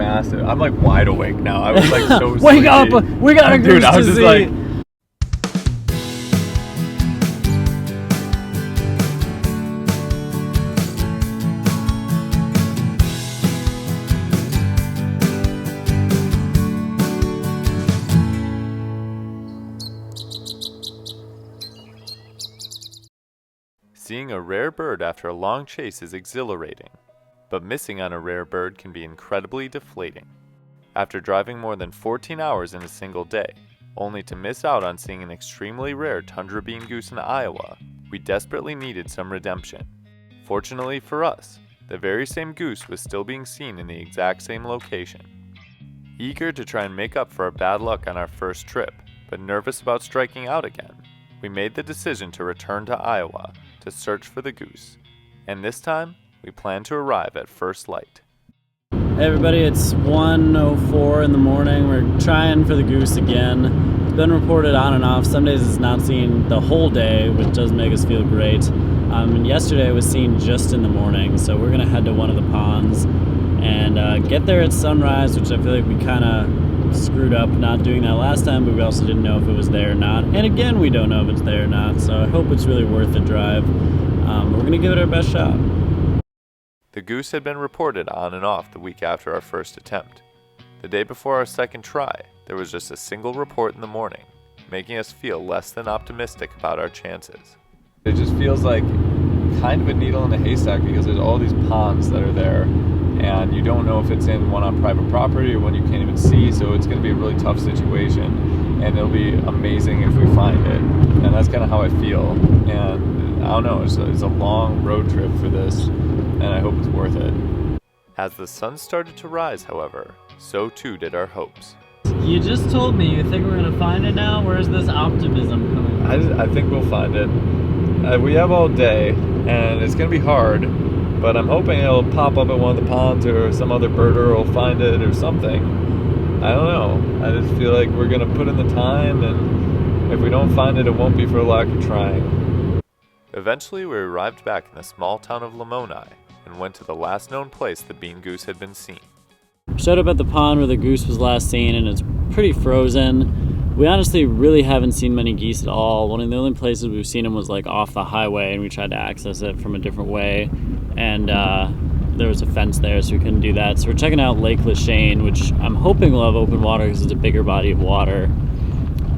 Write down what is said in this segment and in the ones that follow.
massive. I'm like wide awake now. I was like so Wake sleepy. up! We got a goose Dude, I was to just see. like, seeing a rare bird after a long chase is exhilarating, but missing on a rare bird can be incredibly deflating. After driving more than 14 hours in a single day, only to miss out on seeing an extremely rare Tundra Bean-goose in Iowa, we desperately needed some redemption. Fortunately for us, the very same goose was still being seen in the exact same location. Eager to try and make up for our bad luck on our first trip, but nervous about striking out again, we made the decision to return to Iowa to search for the goose, and this time we plan to arrive at first light. Hey everybody, it's 1:04 in the morning. We're trying for the goose again. It's been reported on and off. Some days it's not seen the whole day, which does make us feel great. And yesterday it was seen just in the morning, so we're gonna head to one of the ponds and get there at sunrise, which I feel like we kind of screwed up not doing that last time, but we also didn't know if it was there or not. And again, we don't know if it's there or not, so I hope it's really worth the drive. We're gonna give it our best shot. The goose had been reported on and off the week after our first attempt. The day before our second try, there was just a single report in the morning, making us feel less than optimistic about our chances. It just feels like kind of a needle in a haystack because there's all these ponds that are there, and you don't know if it's in one on private property or one you can't even see, so it's going to be a really tough situation, and it'll be amazing if we find it, and that's kind of how I feel. And I don't know, it's a long road trip for this, and I hope it's worth it. As the sun started to rise, however, so too did our hopes. You just told me you think we're gonna find it now? Where's this optimism coming from? I think we'll find it. We have all day, and it's gonna be hard, but I'm hoping it'll pop up at one of the ponds or some other birder will find it or something. I don't know. I just feel like we're gonna put in the time, and if we don't find it, it won't be for lack of trying. Eventually, we arrived back in the small town of Lamoni and went to the last known place the bean goose had been seen. Showed up at the pond where the goose was last seen, and it's pretty frozen. We honestly really haven't seen many geese at all. One of the only places we've seen them was like off the highway, and we tried to access it from a different way, and there was a fence there, so we couldn't do that. So we're checking out Lake Lachine, which I'm hoping will have open water because it's a bigger body of water.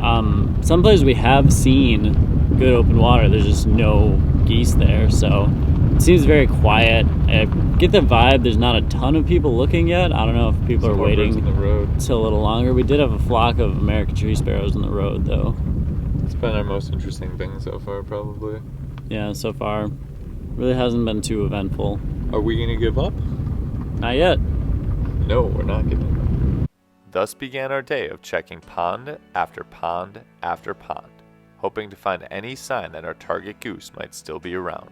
Some places we have seen good open water, there's just no geese there, so it seems very quiet. I get the vibe there's not a ton of people looking yet. I don't know if people are waiting till a little longer. We did have a flock of American tree sparrows on the road though. It's been our most interesting thing so far, probably. Yeah, so far really hasn't been too eventful. Are we gonna give up? Not yet. No, we're not giving up. Thus began our day of checking pond after pond after pond, hoping to find any sign that our target goose might still be around.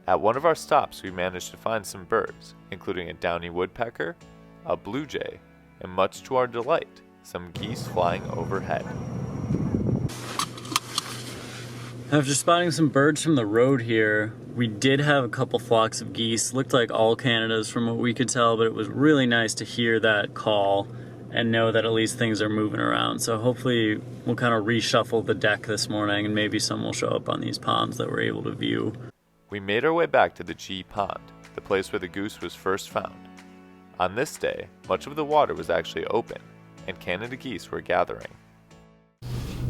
At one of our stops, we managed to find some birds, including a downy woodpecker, a blue jay, and much to our delight, some geese flying overhead. After spotting some birds from the road here, we did have a couple flocks of geese. Looked like all Canadas from what we could tell, but it was really nice to hear that call and know that at least things are moving around. So hopefully we'll kind of reshuffle the deck this morning and maybe some will show up on these ponds that we're able to view. We made our way back to the G Pond, the place where the goose was first found. On this day, much of the water was actually open, and Canada geese were gathering.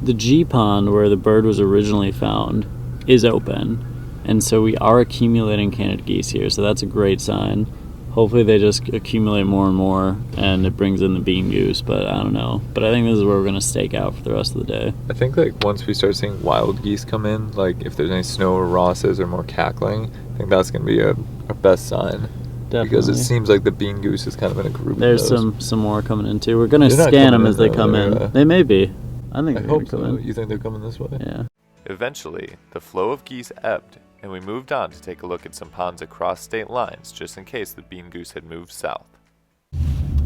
The G Pond, where the bird was originally found, is open, and so we are accumulating Canada geese here, so that's a great sign. Hopefully they just accumulate more and more, and it brings in the bean goose, but I don't know. But I think this is where we're going to stake out for the rest of the day. I think like once we start seeing wild geese come in, like if there's any snow or rosses or more cackling, I think that's going to be our best sign. Definitely. Because it seems like the bean goose is kind of in a group. There's some more coming in too. We're going to scan them as they come in. They may be. I think they're going to come in. You think they're coming this way? Yeah. Eventually, the flow of geese ebbed, and we moved on to take a look at some ponds across state lines just in case the bean goose had moved south.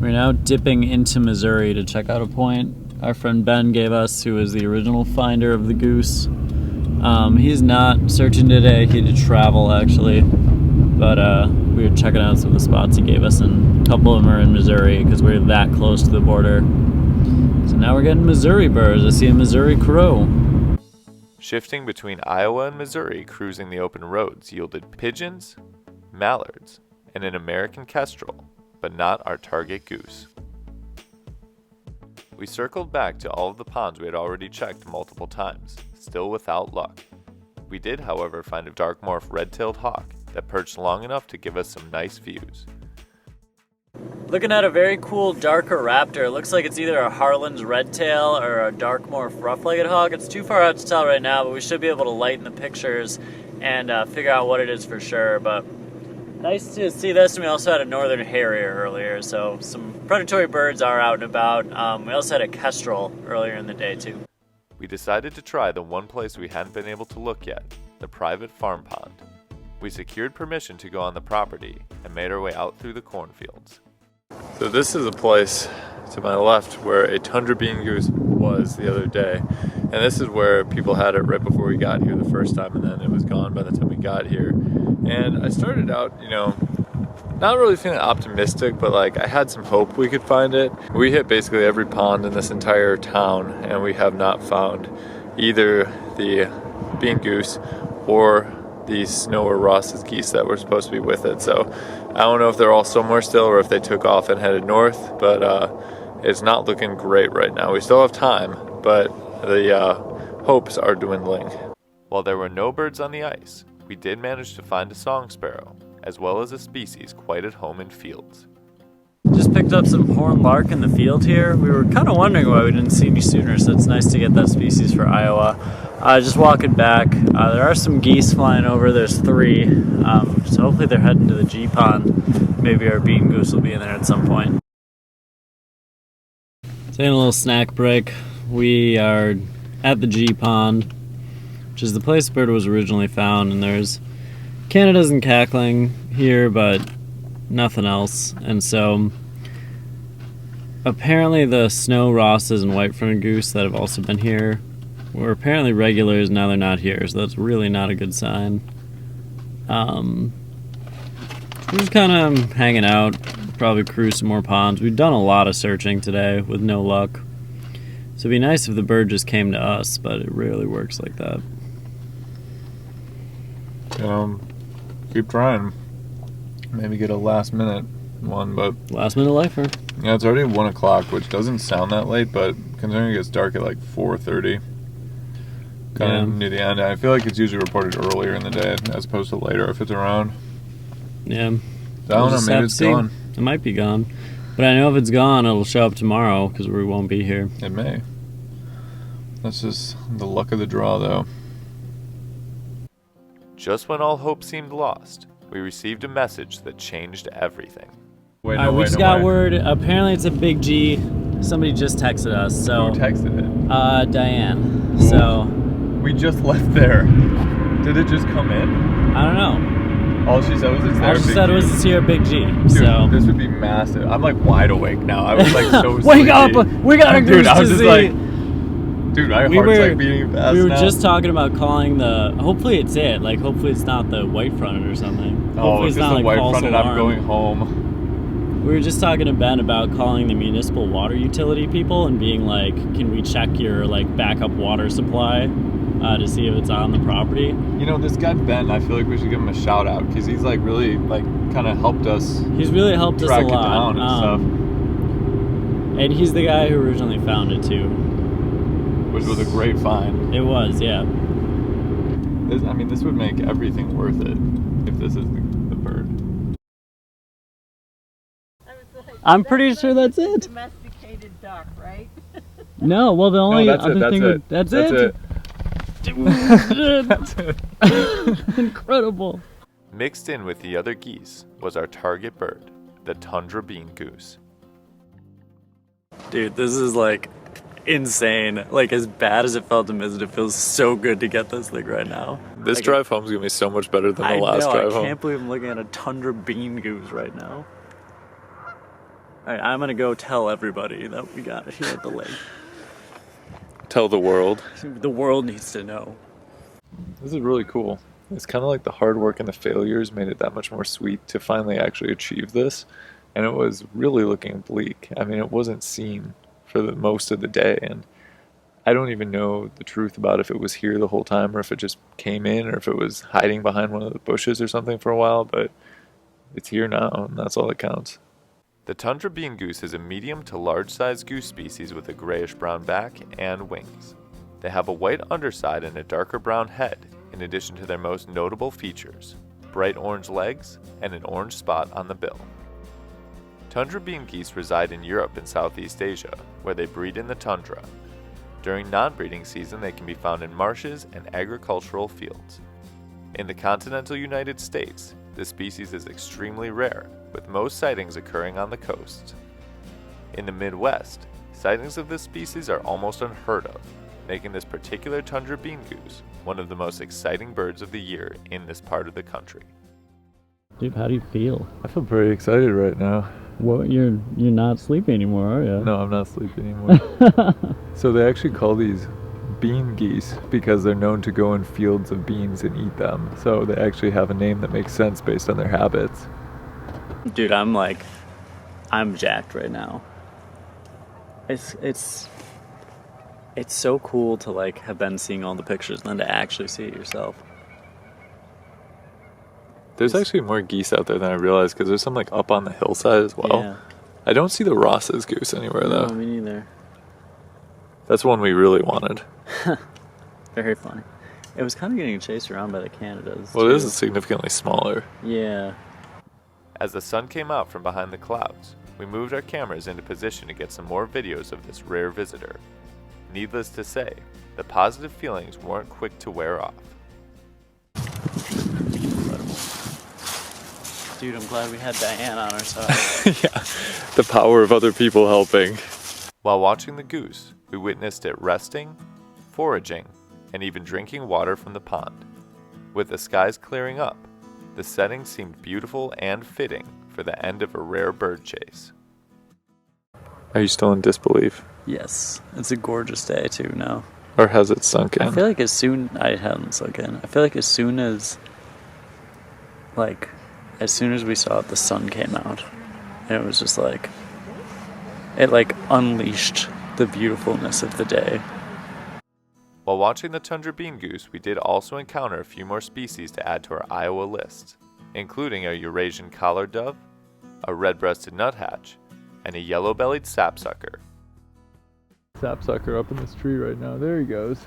We're now dipping into Missouri to check out a point our friend Ben gave us, who was the original finder of the goose. He's not searching today. He had to travel actually, but we were checking out some of the spots he gave us and couple of them are in Missouri because we're that close to the border. So now we're getting Missouri birds. I see a Missouri crow. Shifting between Iowa and Missouri, cruising the open roads yielded pigeons, mallards, and an American kestrel, but not our target goose. We circled back to all of the ponds we had already checked multiple times, still without luck. We did, however, find a dark morph red-tailed hawk that perched long enough to give us some nice views. Looking at a very cool darker raptor. It looks like it's either a Harlan's redtail or a dark morph rough-legged hawk. It's too far out to tell right now, but we should be able to lighten the pictures and figure out what it is for sure. But nice to see this, and we also had a northern harrier earlier, so some predatory birds are out and about. We also had a kestrel earlier in the day too. We decided to try the one place we hadn't been able to look yet, the private farm pond. We secured permission to go on the property and made our way out through the cornfields. So this is a place to my left where a Tundra Bean-goose was the other day, and this is where people had it right before we got here the first time, and then it was gone by the time we got here. And I started out, not really feeling optimistic, but like I had some hope we could find it. We hit basically every pond in this entire town, and we have not found either the bean-goose or the Snow or Ross's geese that were supposed to be with it. So I don't know if they're all somewhere still or if they took off and headed north, but it's not looking great right now. We still have time, but the hopes are dwindling. While there were no birds on the ice, we did manage to find a song sparrow, as well as a species quite at home in fields. Just picked up some horned lark in the field here. We were kind of wondering why we didn't see any sooner, so it's nice to get that species for Iowa. Just walking back, there are some geese flying over. There's 3, so hopefully they're heading to the G pond. Maybe our bean goose will be in there at some point. Taking a little snack break. We are at the G pond, which is the place the bird was originally found, and there's Canadas and cackling here, but nothing else. And so apparently the snow rosses and white-fronted goose that have also been here were apparently regulars. Now they're not here, so that's really not a good sign. We're just kind of hanging out, probably cruise some more ponds. We've done a lot of searching today with no luck, so it'd be nice if the bird just came to us, but it rarely works like that. Keep trying. Maybe get a last minute one, but Last minute lifer. yeah, it's already 1 o'clock, which doesn't sound that late, but considering it gets dark at like 4:30, kind of near the end. I feel like it's usually reported earlier in the day as opposed to later if it's around. Yeah. So I don't know, maybe it's gone. It might be gone, but I know if it's gone, it'll show up tomorrow because we won't be here. It may. That's just the luck of the draw, though. Just when all hope seemed lost, we received a message that changed everything. Wait, All right, we just got word. Apparently, it's a big G. Somebody just texted us. So who texted it? Diane. Ooh. So we just left there. Did it just come in? I don't know. All she said was it's there. All she said was it's here, big G. Dude, so this would be massive. I'm like wide awake now. I was like so wake sleepy. up! We got a goose Dude, I was to just see. like, dude, my heart's like beating fast. We were now. just talking about calling the. Hopefully it's it. Like hopefully it's not the white fronted or something. Oh, Hopefully it's it's just not the like white false front, and alarm. I'm going home. We were just talking to Ben about calling the municipal water utility people and being like, can we check your like backup water supply to see if it's on the property? You know, this guy Ben, I feel like we should give him a shout out because he's like really like kind of helped us. He's really helped us a track it lot. down and stuff. And he's the guy who originally found it too. Which was a great find. It was, yeah. This would make everything worth it if this is the bird. I'm pretty sure that's it. Domesticated duck, right? No, well the only that's other thing would, that's it. That's it. Incredible. Mixed in with the other geese was our target bird, the Tundra Bean-goose. Dude, this is like insane. Like as bad as it felt to miss it, it feels so good to get this thing right now. This drive home is gonna be so much better than the last drive home. I can't believe I'm looking at a Tundra Bean-goose right now. Alright, I'm gonna go tell everybody that we got it here at the lake. Tell the world. The world needs to know. This is really cool. It's kind of like the hard work and the failures made it that much more sweet to finally actually achieve this. and it was really looking bleak. I mean, it wasn't seen for the most of the day, and I don't even know the truth about if it was here the whole time or if it just came in or if it was hiding behind one of the bushes or something for a while, but it's here now, and that's all that counts. The Tundra Bean-goose is a medium to large-sized goose species with a grayish-brown back and wings. They have a white underside and a darker brown head, in addition to their most notable features, bright orange legs and an orange spot on the bill. Tundra bean geese reside in Europe and Southeast Asia, where they breed in the tundra. During non-breeding season, they can be found in marshes and agricultural fields. In the continental United States, this species is extremely rare, with most sightings occurring on the coast. In the Midwest, sightings of this species are almost unheard of, making this particular Tundra bean-goose one of the most exciting birds of the year in this part of the country. Dude, how do you feel? I feel pretty excited right now. What, you're not sleepy anymore, are you? No, I'm not sleepy anymore. So they actually call these bean geese because they're known to go in fields of beans and eat them. So they actually have a name that makes sense based on their habits. Dude, I'm jacked right now. It's so cool to like have been seeing all the pictures and then to actually see it yourself. There's actually more geese out there than I realized because there's some like up on the hillside as well. Yeah. I don't see the Ross's goose anywhere though. No, me neither. That's one we really wanted. Very funny. It was kind of getting chased around by the Canadas. Well, too. it is significantly smaller. Yeah. As the sun came out from behind the clouds, we moved our cameras into position to get some more videos of this rare visitor. Needless to say, the positive feelings weren't quick to wear off. Dude, I'm glad we had Diane on our side. Yeah, the power of other people helping. While watching the goose, we witnessed it resting, foraging, and even drinking water from the pond. With the skies clearing up, the setting seemed beautiful and fitting for the end of a rare bird chase. Are you still in disbelief? Yes, it's a gorgeous day too now. Or has it sunk in? I feel like I hadn't sunk in. I feel like as soon as we saw it, the sun came out. And it was just like, it like unleashed the beautifulness of the day. While watching the Tundra bean-goose, we did also encounter a few more species to add to our Iowa list, including a Eurasian collared dove, a red-breasted nuthatch, and a yellow-bellied sapsucker. Sapsucker up in this tree right now. There he goes.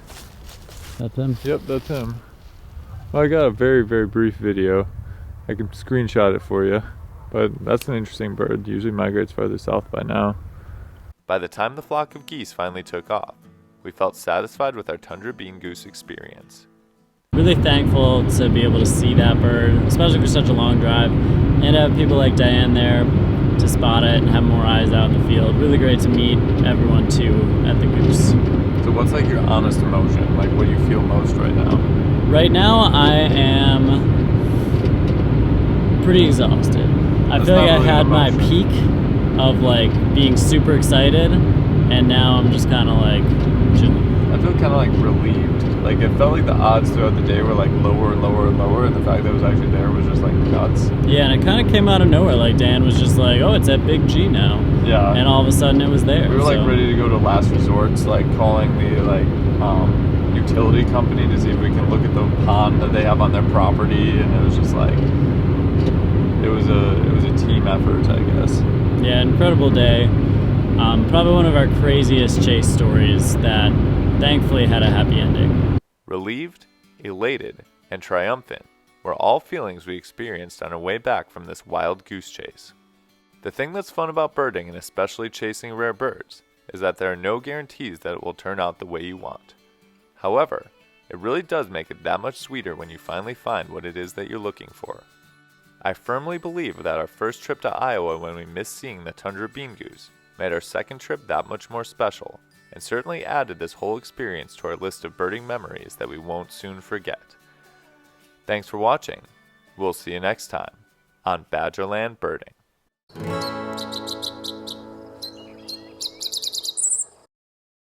That's him? Yep, that's him. Well, I got a very, very brief video. I can screenshot it for you, but that's an interesting bird. Usually migrates farther south by now. By the time the flock of geese finally took off, we felt satisfied with our Tundra bean-goose experience. Really thankful to be able to see that bird, especially for such a long drive, and have people like Diane there to spot it and have more eyes out in the field. Really great to meet everyone too at the goose. So what's like your honest emotion? Like what do you feel most right now? Right now I am pretty exhausted. I feel like I had my peak of like being super excited, and now I'm just kind of like chilling. I feel kind of like relieved. Like it felt like the odds throughout the day were like lower and lower and lower, and the fact that it was actually there was just like nuts. Yeah, and it kind of came out of nowhere. Like Dan was just like, "Oh, it's at Big G now." Yeah. And all of a sudden it was there. We were like ready to go to last resorts, like calling the utility company to see if we can look at the pond that they have on their property, and it was just like it was a team effort, I guess. Yeah, incredible day. Probably one of our craziest chase stories that thankfully had a happy ending. Relieved, elated, and triumphant were all feelings we experienced on our way back from this wild goose chase. The thing that's fun about birding, and especially chasing rare birds, is that there are no guarantees that it will turn out the way you want. However, it really does make it that much sweeter when you finally find what it is that you're looking for. I firmly believe that our first trip to Iowa when we missed seeing the Tundra bean-goose made our second trip that much more special, and certainly added this whole experience to our list of birding memories that we won't soon forget. Thanks for watching. We'll see you next time on Badgerland Birding.